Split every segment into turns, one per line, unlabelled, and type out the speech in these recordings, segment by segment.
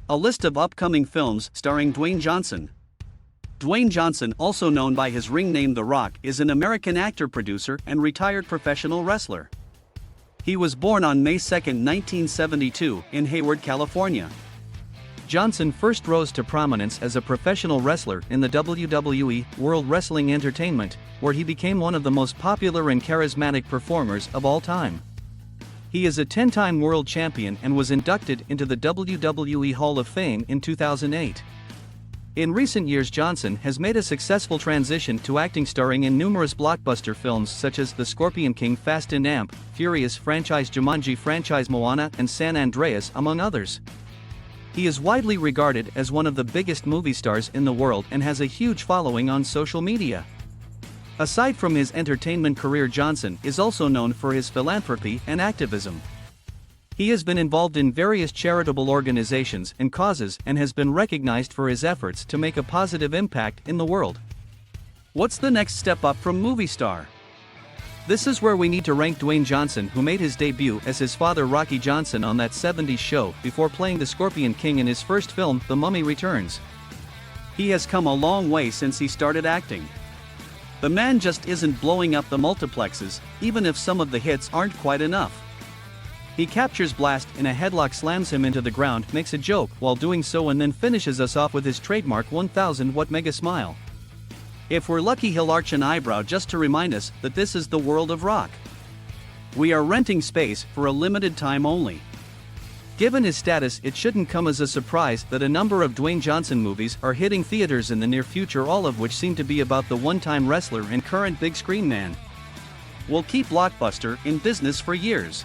A list of upcoming films starring Dwayne Johnson. Dwayne Johnson, also known by his ring name The Rock, is an American actor, producer, and retired professional wrestler. He was born on May 2, 1972, in Hayward, California. Johnson first rose to prominence as a professional wrestler in the WWE, World Wrestling Entertainment, where he became one of the most popular and charismatic performers of all time. He is a 10-time world champion and was inducted into the WWE Hall of Fame in 2008. In recent years, Johnson has made a successful transition to acting, starring in numerous blockbuster films such as The Scorpion King, Fast and Amp, Furious franchise, Jumanji franchise, Moana, and San Andreas, among others. He is widely regarded as one of the biggest movie stars in the world and has a huge following on social media. Aside from his entertainment career, Johnson is also known for his philanthropy and activism. He has been involved in various charitable organizations and causes and has been recognized for his efforts to make a positive impact in the world. What's the next step up from movie star? This is where we need to rank Dwayne Johnson, who made his debut as his father Rocky Johnson on That 70s Show before playing the Scorpion King in his first film, The Mummy Returns. He has come a long way since he started acting. The man just isn't blowing up the multiplexes, even if some of the hits aren't quite enough. He captures Blast in a headlock, slams him into the ground, makes a joke while doing so, and then finishes us off with his trademark 1000-watt mega smile. If we're lucky, he'll arch an eyebrow just to remind us that this is the world of rock. We are renting space for a limited time only. Given his status, it shouldn't come as a surprise that a number of Dwayne Johnson movies are hitting theaters in the near future, all of which seem to be about the one-time wrestler and current big screen man. We'll keep Blockbuster in business for years.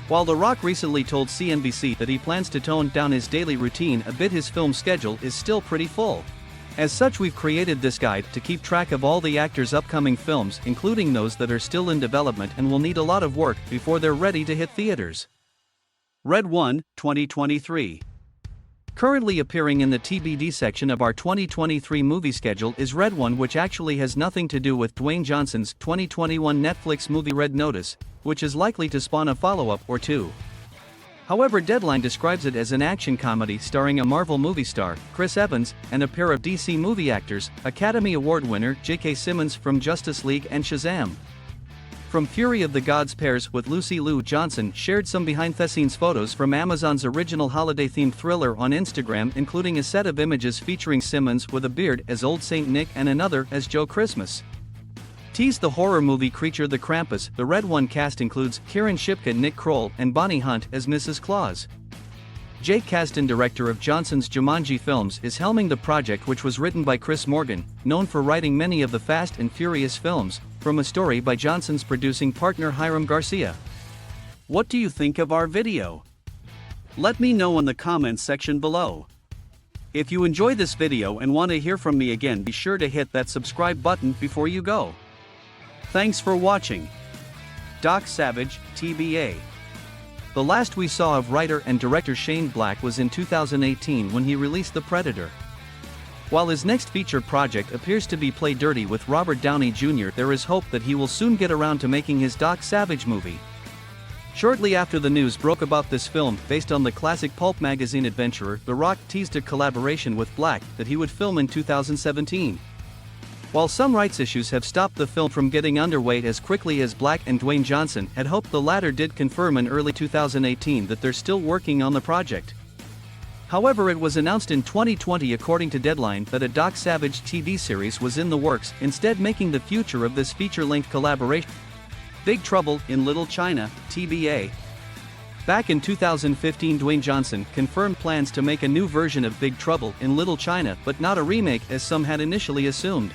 While The Rock recently told CNBC that he plans to tone down his daily routine a bit, his film schedule is still pretty full. As such, we've created this guide to keep track of all the actors' upcoming films, including those that are still in development and will need a lot of work before they're ready to hit theaters. Red 1, 2023. Currently appearing in the TBD section of our 2023 movie schedule is Red 1, which actually has nothing to do with Dwayne Johnson's 2021 Netflix movie Red Notice, which is likely to spawn a follow-up or two. However, Deadline describes it as an action comedy starring a Marvel movie star, Chris Evans, and a pair of DC movie actors, Academy Award winner J.K. Simmons from Justice League and Shazam. From Fury of the Gods pairs with Lucy Liu, Johnson shared some behind-the-scenes photos from Amazon's original holiday-themed thriller on Instagram, including a set of images featuring Simmons with a beard as Old Saint Nick and another as Joe Christmas. Teased the horror movie Creature the Krampus, the Red 1 cast includes Kieran Shipka, Nick Kroll, and Bonnie Hunt as Mrs. Claus. Jake Kasdan, director of Johnson's Jumanji films, is helming the project, which was written by Chris Morgan, known for writing many of the Fast and Furious films, from a story by Johnson's producing partner Hiram Garcia. What do you think of our video? Let me know in the comments section below. If you enjoy this video and want to hear from me again, be sure to hit that subscribe button before you go. Thanks for watching. Doc Savage, TBA. The last we saw of writer and director Shane Black was in 2018 when he released The Predator. While his next feature project appears to be Play Dirty with Robert Downey Jr., there is hope that he will soon get around to making his Doc Savage movie. Shortly after the news broke about this film, based on the classic pulp magazine adventurer, The Rock teased a collaboration with Black that he would film in 2017. While some rights issues have stopped the film from getting underway as quickly as Black and Dwayne Johnson had hoped, the latter did confirm in early 2018 that they're still working on the project. However, it was announced in 2020, according to Deadline, that a Doc Savage TV series was in the works, instead making the future of this feature-length collaboration. Big Trouble in Little China, TBA. Back in 2015, Dwayne Johnson confirmed plans to make a new version of Big Trouble in Little China, but not a remake as some had initially assumed.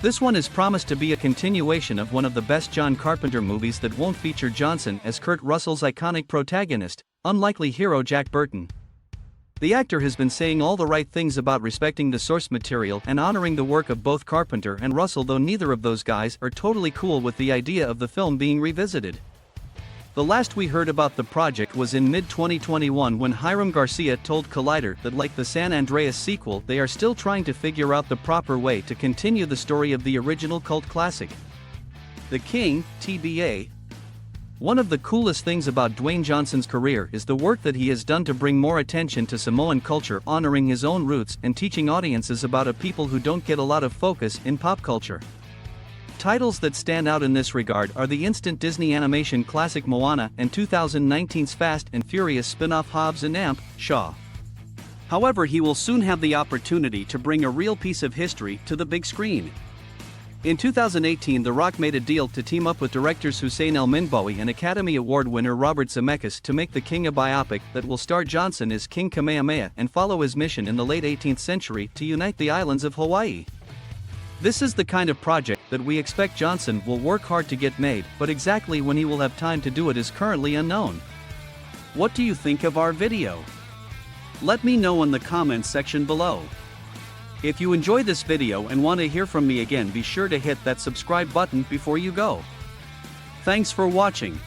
This one is promised to be a continuation of one of the best John Carpenter movies that won't feature Johnson as Kurt Russell's iconic protagonist, unlikely hero Jack Burton. The actor has been saying all the right things about respecting the source material and honoring the work of both Carpenter and Russell, though neither of those guys are totally cool with the idea of the film being revisited. The last we heard about the project was in mid-2021 when Hiram Garcia told Collider that, like the San Andreas sequel, they are still trying to figure out the proper way to continue the story of the original cult classic. The King, TBA. One of the coolest things about Dwayne Johnson's career is the work that he has done to bring more attention to Samoan culture, honoring his own roots and teaching audiences about a people who don't get a lot of focus in pop culture. Titles that stand out in this regard are the instant Disney animation classic Moana and 2019's Fast and Furious spin-off Hobbs and Shaw. However, he will soon have the opportunity to bring a real piece of history to the big screen. In 2018, The Rock made a deal to team up with directors Hussein El-Minbawi and Academy Award winner Robert Zemeckis to make The King a biopic that will star Johnson as King Kamehameha and follow his mission in the late 18th century to unite the islands of Hawaii. This is the kind of project that we expect Johnson will work hard to get made, but exactly when he will have time to do it is currently unknown. What do you think of our video? Let me know in the comments section below. If you enjoy this video and want to hear from me again, be sure to hit that subscribe button before you go. Thanks for watching.